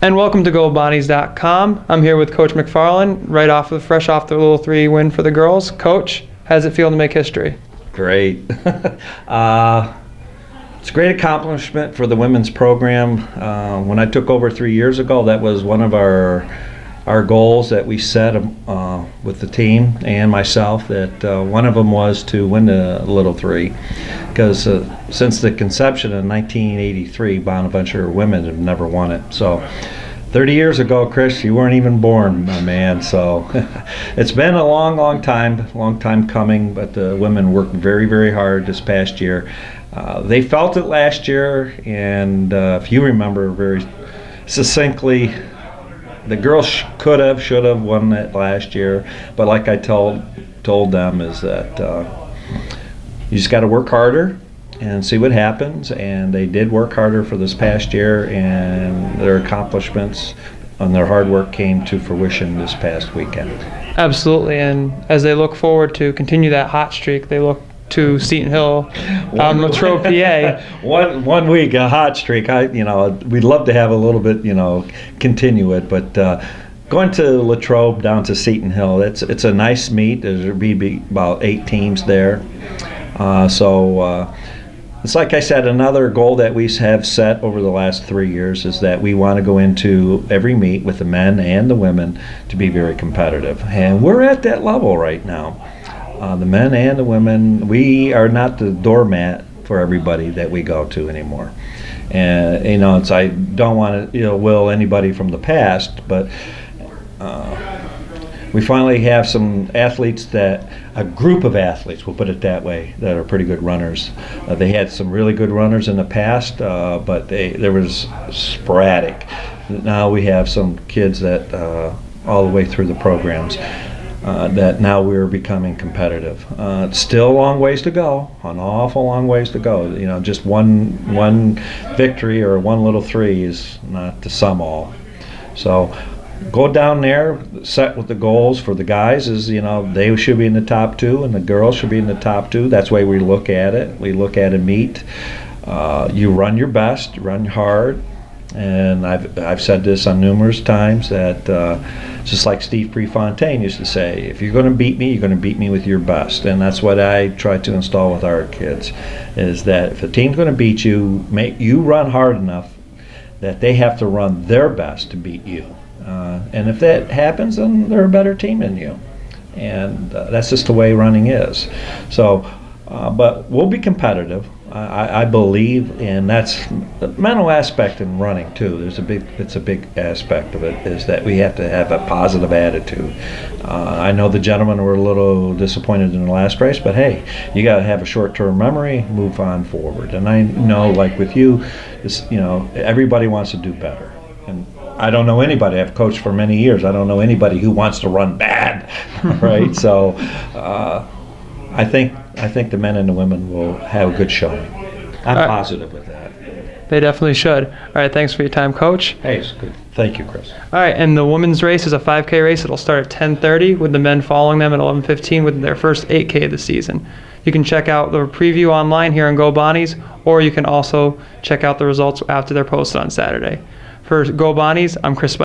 And welcome to GoBonnies.com. I'm here with Coach McFarland, fresh off the Little Three win for the girls. Coach, how does it feel to make history? Great. It's a great accomplishment for the women's program. When I took over 3 years ago, that was one of our goals that we set with the team and myself, that one of them was to win the Little Three, because since the conception in 1983, Bonaventure women have never won it. So 30 years ago, Chris, you weren't even born, my man. So it's been a long time coming, but the women worked very, very hard this past year. They felt it last year, and if you remember very succinctly, the girls should have won it last year. But like I told them, is that you just got to work harder and see what happens. And they did work harder for this past year, and their accomplishments and their hard work came to fruition this past weekend. Absolutely, and as they look forward to continue that hot streak, they look to Seton Hill, Latrobe, PA. One week, a hot streak. We'd love to have a little bit, continue it, but going to Latrobe down to Seton Hill, it's a nice meet. There'll be about 8 teams there. It's like I said, another goal that we have set over the last 3 years is that we want to go into every meet with the men and the women to be very competitive. And we're at that level right now. The men and the women, we are not the doormat for everybody that we go to anymore. And, I don't want to will anybody from the past, but we finally have some athletes, a group of athletes, we'll put it that way, that are pretty good runners. They had some really good runners in the past, but there was sporadic. Now we have some kids that all the way through the programs, that now we're becoming competitive. It's still a long ways to go, an awful long ways to go. Just one victory or one Little Three is not to sum all. So go down there, set with the goals for the guys is, they should be in the top 2 and the girls should be in the top 2. That's the way we look at it. We look at a meet. You run your best, run hard. And I've said this on numerous times that just like Steve Prefontaine used to say, if you're going to beat me, you're going to beat me with your best. And that's what I try to install with our kids, is that if a team's going to beat you, you run hard enough that they have to run their best to beat you. And if that happens, then they're a better team than you. And that's just the way running is. So, but we'll be competitive. I believe, and that's the mental aspect in running too. It's a big aspect of it, is that we have to have a positive attitude. I know the gentlemen were a little disappointed in the last race, but hey, you got to have a short-term memory, move on forward. And I know, like with you, everybody wants to do better. And I don't know anybody. I've coached for many years. I don't know anybody who wants to run bad, right? So. I think the men and the women will have a good showing. I'm positive with that. They definitely should. All right, thanks for your time, Coach. Hey, it's good. Thank you, Chris. All right, and the women's race is a 5K race. It'll start at 10:30 with the men following them at 11:15 with their first 8K of the season. You can check out the preview online here on Go Bonnies, or you can also check out the results after they're posted on Saturday. For Go Bonnies, I'm Chris.